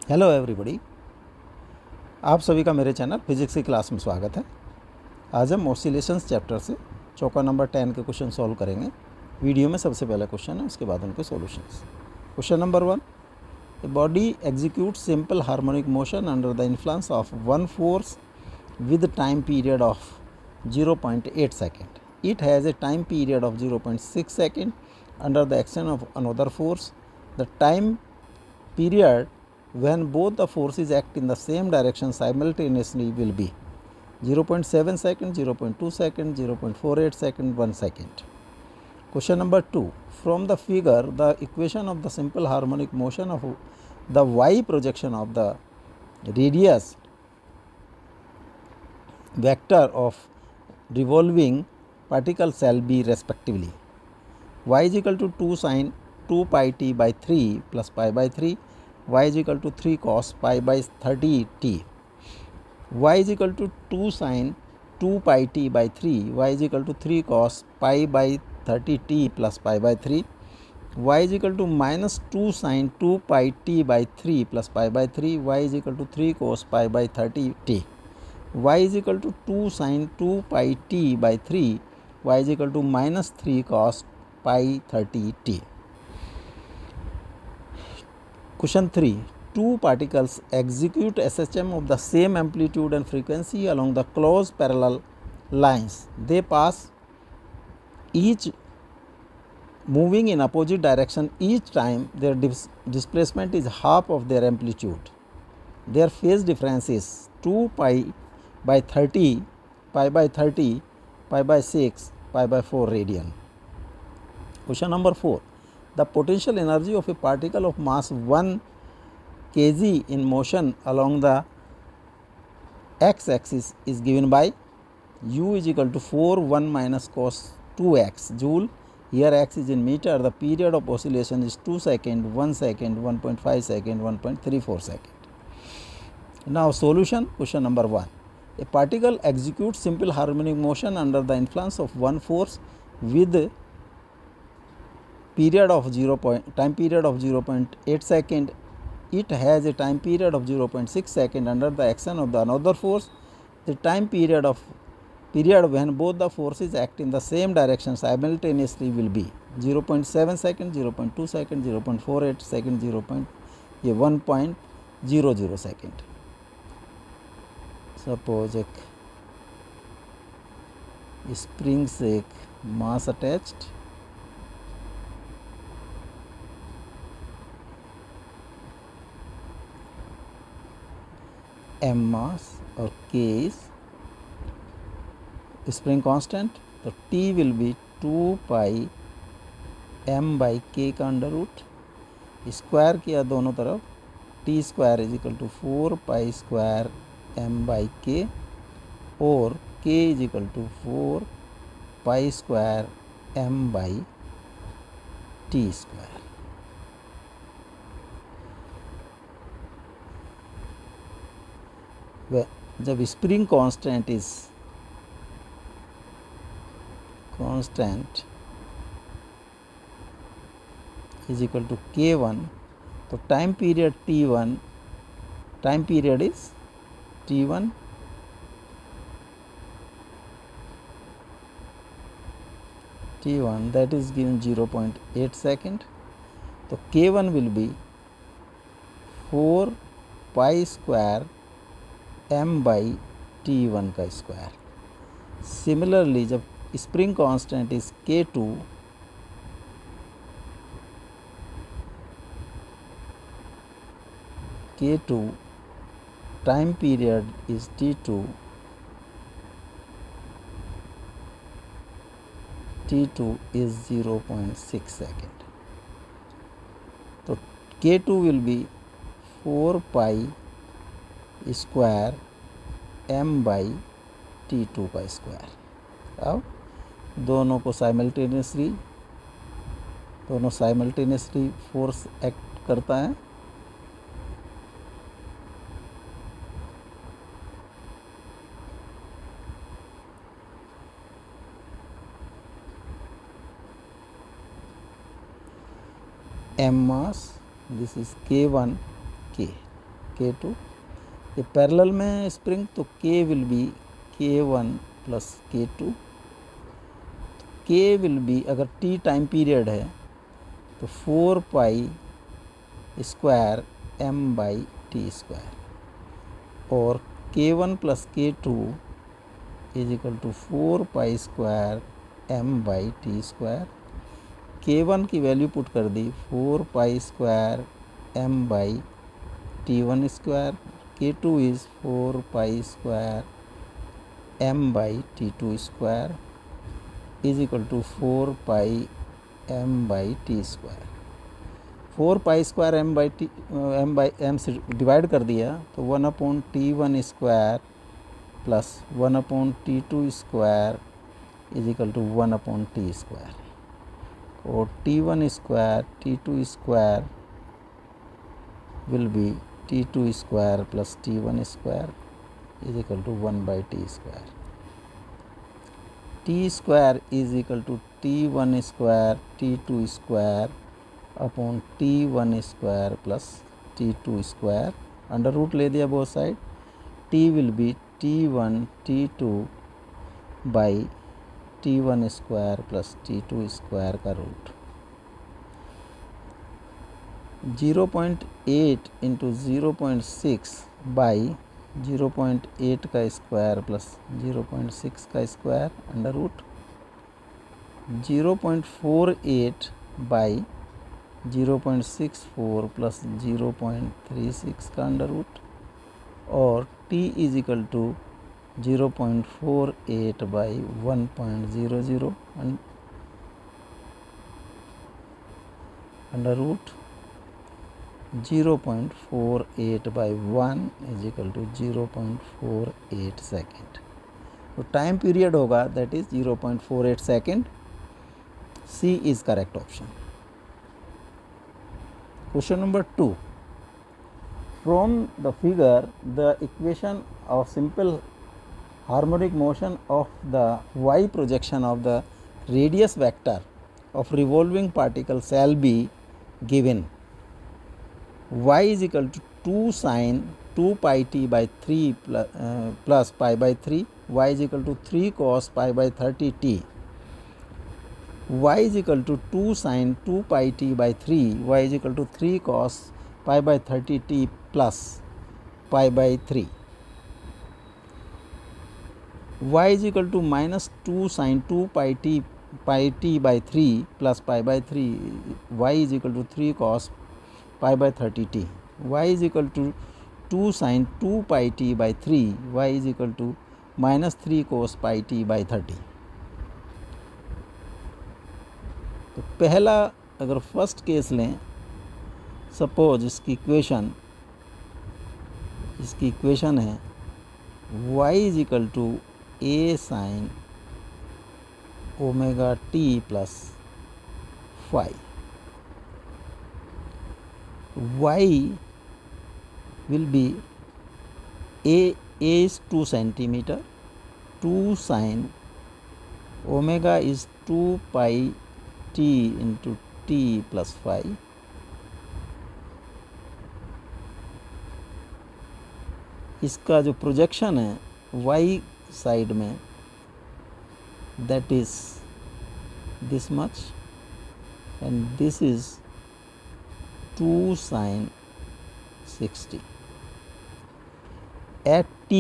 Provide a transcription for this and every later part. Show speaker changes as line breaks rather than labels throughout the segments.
Hello everybody, आप सभी का मेरे चैनल फिजिक्स की क्लास में स्वागत है। आज हम ऑसिलेशंस चैप्टर से चौका नंबर 10 के क्वेश्चन सॉल्व करेंगे। वीडियो में सबसे पहला क्वेश्चन है, उसके बाद उनके solutions. Question number 1, a body execute simple harmonic motion under the influence of one force with time period of 0.8 second. It has a time period of 0.6 second under the action of another force. The time period when both the forces act in the same direction simultaneously will be 0.7 second, 0.2 second, 0.48 second, 1 second. Question number 2. From the figure, the equation of the simple harmonic motion of the y projection of the radius vector of revolving particles shall be respectively y is equal to 2 sin 2 pi t by 3 plus pi by 3, y is equal to 3 cos pi by 30 t, y is equal to 2 sin 2 pi t by 3, y is equal to 3 cos pi by 30 t plus pi by 3, y is equal to minus 2 sin 2 pi t by 3 plus pi by 3, y is equal to 3 cos pi by 30 t, y is equal to 2 sin 2 pi t by 3, y is equal to minus 3 cos pi 30 t. Question 3. Two particles execute SHM of the same amplitude and frequency along the closed parallel lines. They pass each moving in opposite direction each time their displacement is half of their amplitude. Their phase difference is 2 pi by 30, pi by 30, pi by 6, pi by 4 radian. Question number 4. The potential energy of a particle of mass 1 kg in motion along the x-axis is given by u is equal to 4 1 minus cos 2x joule. Here x is in meter. The period of oscillation is 2 second, 1 second, 1.5 second, 1.34 second. Now solution. Question number 1. A particle executes simple harmonic motion under the influence of one force with period of time period of 0.8 second. It has a time period of 0.6 second under the action of the another force. The time period when both the forces act in the same direction simultaneously will be 0.7 second, 0.2 second, 0.48 second, 1.00 second. Suppose एक spring से एक मास attached, m mass और k is spring constant, तो t will be 2 pi m by k का under root, square किया दोनों तरफ, t square is equal to 4 pi square m by k और k is equal to 4 pi square m by t square. जब spring constant is equal to k1, तो time period t1, time period is t1 that is given 0.8 second. तो k1 will be 4 pi square m by t1 का square. Similarly जब spring constant is k2, time period is t2 is 0.6 second. तो k2 will be 4 pi square m by t2 का square. अब दोनों simultaneously force act करता है. m mass, this is k1 k. K2, ये parallel में spring तो K will be K1 plus K2, K will be, अगर T टाइम पीरियड है तो 4 pi square m by T square, और K1 plus K2 is equal to 4 pi square m by T square. K1 की value put कर दी 4 pi square m by T1 square, K2 is 4 pi square m by T2 square is equal to 4 pi m by T square. 4 pi square m से divide कर दिया तो 1/T1 square plus 1/T2 square is equal to 1/T square, और T1 square T2 square will be T2 square plus T1 square is equal to 1/T square. T square is equal to T1 square T2 square upon T1 square plus T2 square, under root ले दिया both side, T will be T1 T2 by T1 square plus T2 square का root. 0.8 into 0.6 by 0.8 का square plus 0.6 का square under root, 0.48 by 0.64 plus 0.36 का under root, और t is equal to 0.48 by 1.00 under root 0.48 by 1 is equal to 0.48 second. तो time period होगा that is 0.48 second. C is correct option. Question number 2. From the figure, the equation of simple harmonic motion of the y projection of the radius vector of revolving particle shall be given. Y is equal to 2 sin 2 pi t by 3 plus pi by 3, y is equal to 3 cos pi by 30 t, y is equal to 2 sin 2 pi t by 3, y is equal to 3 cos pi by 30 t plus pi by 3, y is equal to minus 2 sin 2 pi t by 3 plus pi by 3, y is equal to 3 cos pi by 30 t, y is equal to 2 sin 2 pi t by 3, y is equal to minus 3 cos pi t by 30। तो पहला अगर first case लें, suppose इसकी equation है y is equal to a sine omega t plus phi, y will be a is 2 centimetre, 2 sine omega is 2 pi t into t plus phi, इसका जो projection है y side में that is this much and this is 2 sine 60 at t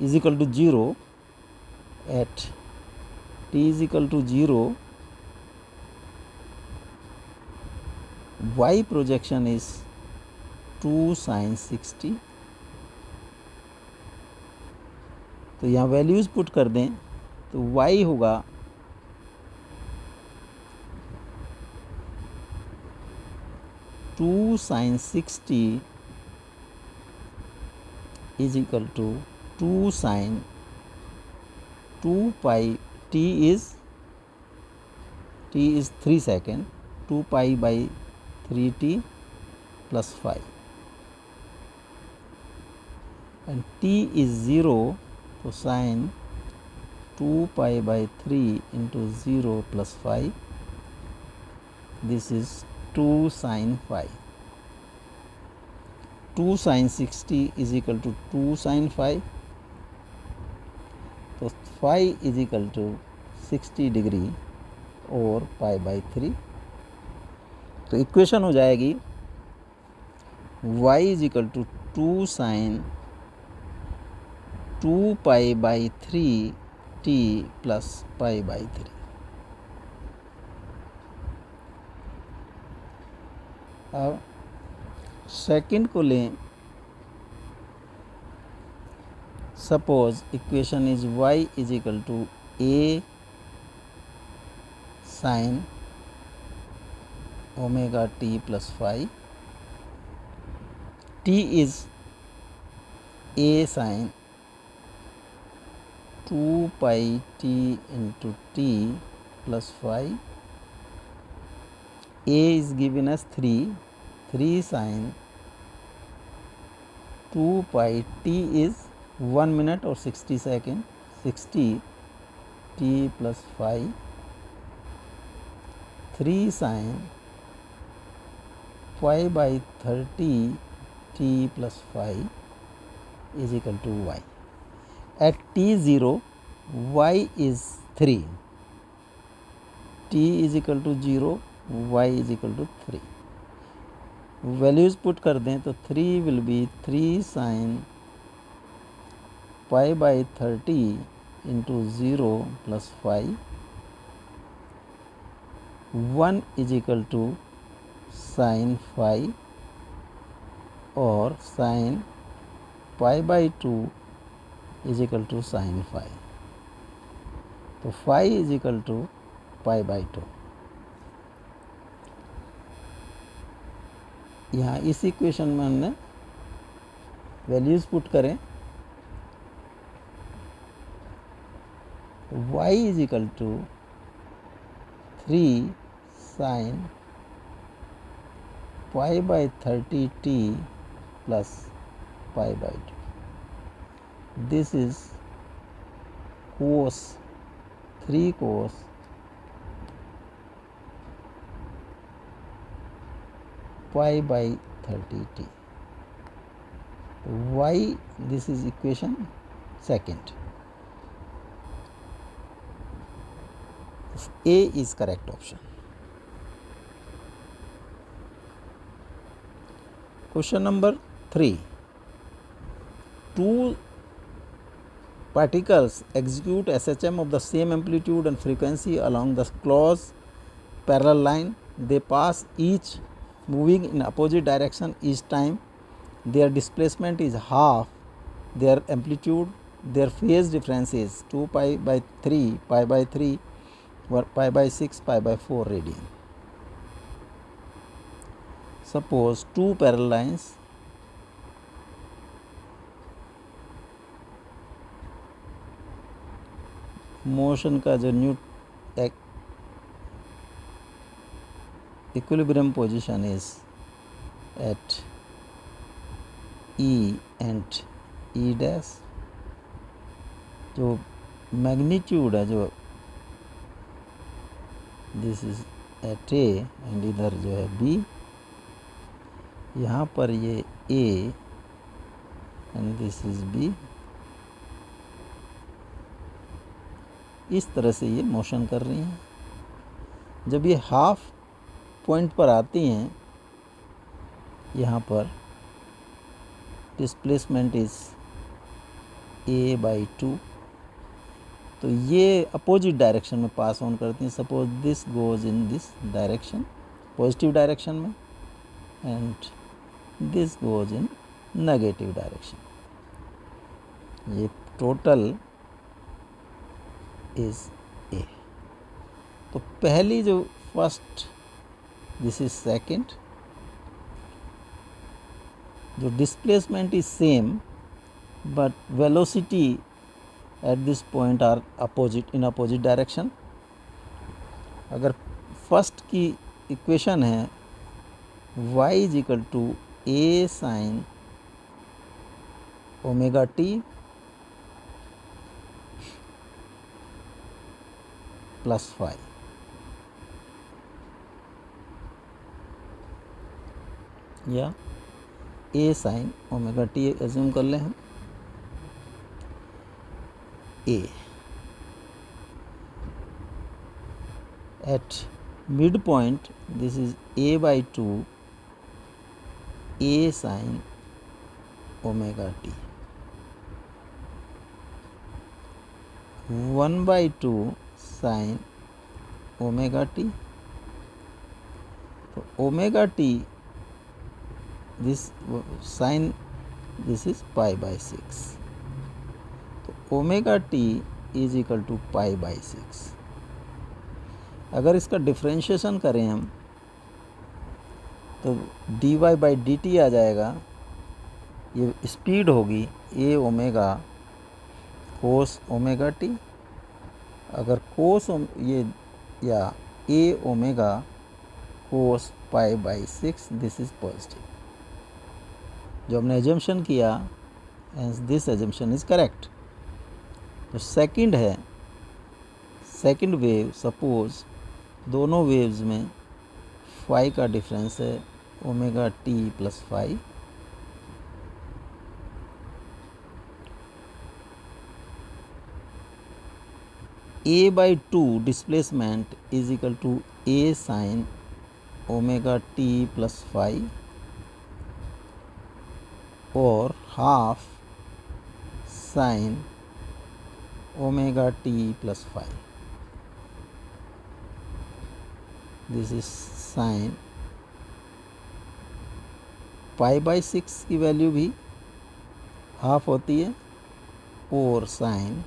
is equal to 0, at t is equal to 0 y projection is 2 sin 60। तो यहाँ values put कर दें तो y होगा 2 sin 60 is equal to 2 sin 2 pi t is 3 second, 2 pi by 3t plus 5 and t is 0, तो sin 2 pi by 3 into 0 plus 5, this is 2 sin 5। 2 sin 60 is equal to 2 sin 5, तो phi is equal to 60 degree और pi by 3। तो equation हो जाएगी y is equal to 2 sin 2 pi by 3 t plus pi by 3। अब second को लें, suppose equation is y is equal to a sine omega t plus 5, t is a sine 2 pi t into t plus 5, a is given as 3 sin 2 pi t is 1 minute or 60 second, 60 t plus 5, 3 sin 5 by 30 t plus 5 is equal to y. At t0 y is 3, t is equal to 0, y is equal to 3. Values put कर दें तो 3 will be 3 sin pi by 30 into 0 plus 5, 1 is equal to sine 5 और sine pi by 2 is equal to sine 5, तो 5 is equal to pi by 2। यहाँ इस equation में हमने values put करें, y is equal to 3 sine pi by 30 t plus pi by 2, this is cos 3 cos pi by 30 t, y, this is equation second. A is correct option. Question number 3. Two particles execute SHM of the same amplitude and frequency along the close parallel line. They pass each moving in opposite direction each time. Their displacement is half their amplitude. Their phase difference is 2 pi by 3, pi by 3, or pi by 6, pi by 4 radian. Suppose two parallel lines motion का जो new equilibrium position is at E and E dash, जो magnitude है जो this is at A and इधर जो है B, यहाँ पर ये A एंड दिस इज B, इस तरह से ये मोशन कर रही हैं। जब ये हाफ पॉइंट पर आती हैं, यहाँ पर डिस्प्लेसमेंट इज a बाई 2, तो ये अपोजिट डायरेक्शन में पास ऑन करती हैं। Suppose this goes in this direction, positive direction में, and this goes in negative direction. ये टोटल इज a। तो पहली जो फर्स्ट, दिस इज सेकेंड, जो displacement is same but velocity at this point are opposite, in opposite direction. अगर first की equation है y is equal to a sine omega t plus 5, या A sine omega T assume कर लें हम। A at mid point this is a by 2 a sine omega T, 1 by 2 sine omega T. तो omega T this sine this is pi by 6, तो omega T is equal to pi by 6। अगर इसका differentiation करें हम तो D Y by D T आ जाएगा। ये स्पीड होगी A omega cos omega T. अगर कोस ये या A omega cos pi by 6, this is positive. जो हमने एजम्पशन किया and this assumption is correct. तो सेकंड है, सेकंड वेव, सपोज दोनों वेव्स में फाई का डिफरेंस है omega T plus phi. A by 2 displacement is equal to A sine omega T plus phi और half sine omega T plus phi. This is sine pi by 6 की value भी half होती है और sine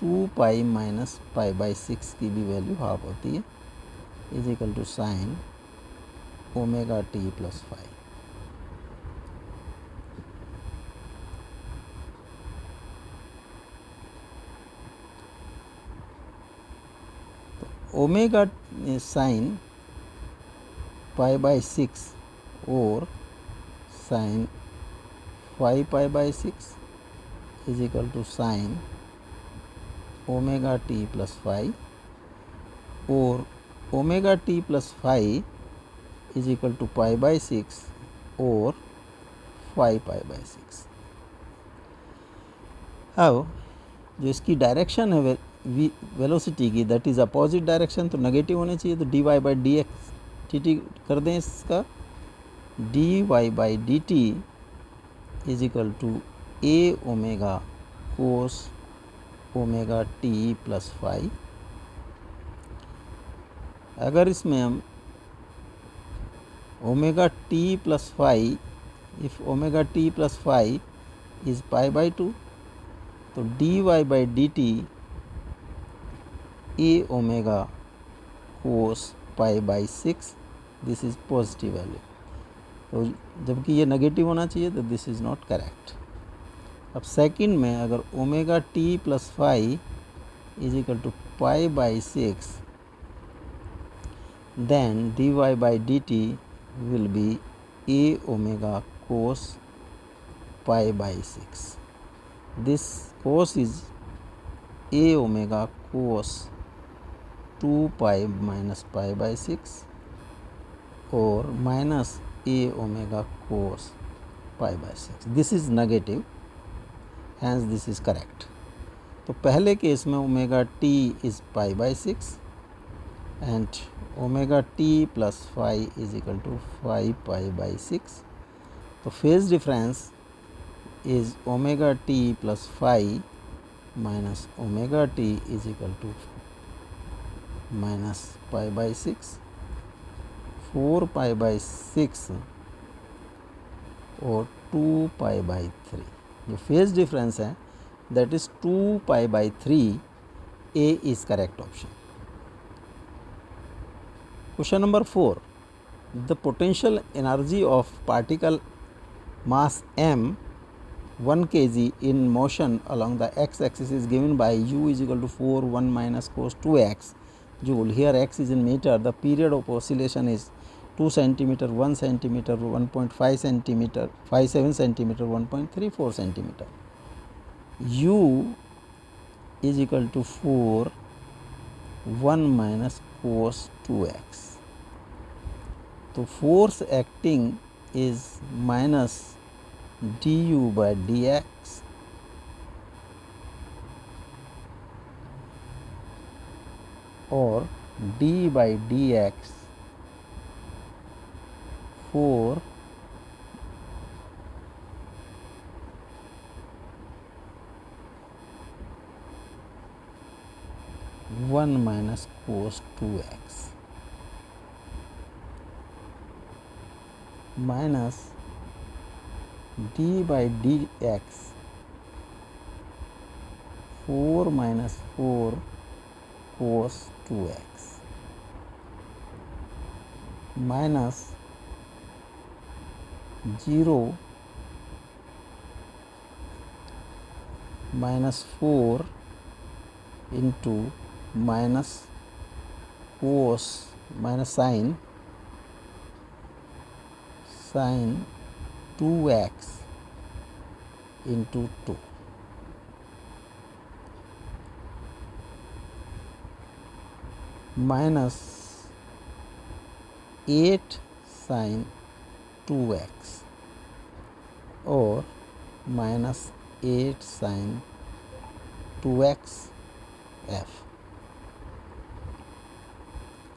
2 pi minus pi by 6 की भी value half होती है, is equal to sine omega T plus phi. Omega sine pi by 6 और sine 5 pi by 6 is equal to sine omega T plus phi और omega T plus phi is equal to pi by 6 और 5 pi by 6। अब जो इसकी direction है velocity की, that is opposite direction, तो negative होनी चाहिए। तो D Y by D X T T कर दें इसका, D Y by D T is equal to A omega cos omega T plus phi. अगर इसमें हम omega T plus phi, if omega T plus phi is pi by 2, तो D Y by D T A omega cos pi by 6, this is positive value. तो जबकि ये negative होना चाहिए, तो दिस इज़ नॉट करेक्ट। अब second में अगर omega T plus phi is equal to pi by 6, then D Y by D T will be A omega cos pi by 6। This cos is A omega cos 2 pi minus pi by 6 और minus A omega cos pi by 6। This is negative, hence this is correct. तो पहले case में omega T is pi by 6 and omega T plus phi is equal to 5 pi by 6। तो phase difference is omega T plus phi minus omega T is equal to minus pi by 6, 4 pi by 6 और 2 pi by 3। जो phase difference है that is 2 pi by 3, A is correct option. Question number 4, the potential energy of particle mass m 1 kg in motion along the x axis is given by u is equal to 4 1 minus cos 2x joule. Here x is in meter. The period of oscillation is 2 centimeter, 1 centimeter, 1.5 centimeter, 57 centimeter, 1.34 centimeter. U is equal to 4 1 minus cos 2x. तो force acting is minus du by dx or d by dx 4 1 minus cos 2x minus d by dx 4 minus 4 cos 2x minus 0 minus 4 into minus cos minus sin 2x into 2 minus 8 sin 2x or minus 8 sin 2x f.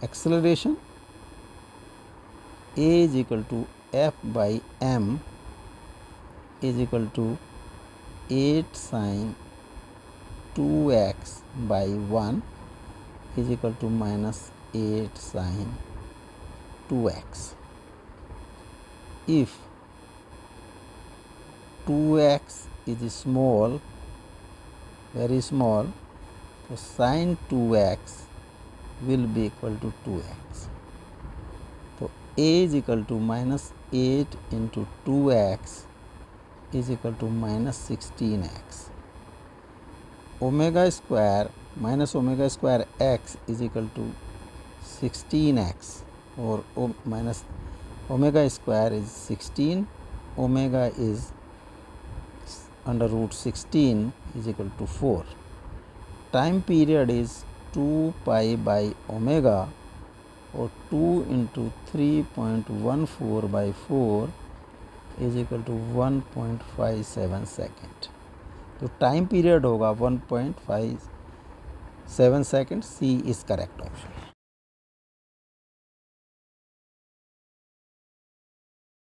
Acceleration a is equal to f by m is equal to 8 sin 2x by 1 is equal to minus 8 sin 2x. If 2x is small, very small, so sin 2x will be equal to 2x. So a is equal to minus 8 into 2x is equal to minus 16x. Omega square minus omega square x is equal to 16x or minus omega square is 16, omega is under root 16 is equal to 4. Time period is 2 pi by omega or 2 into 3.14 by 4 is equal to 1.57 second. तो time period होगा 1.57 second. C is correct option.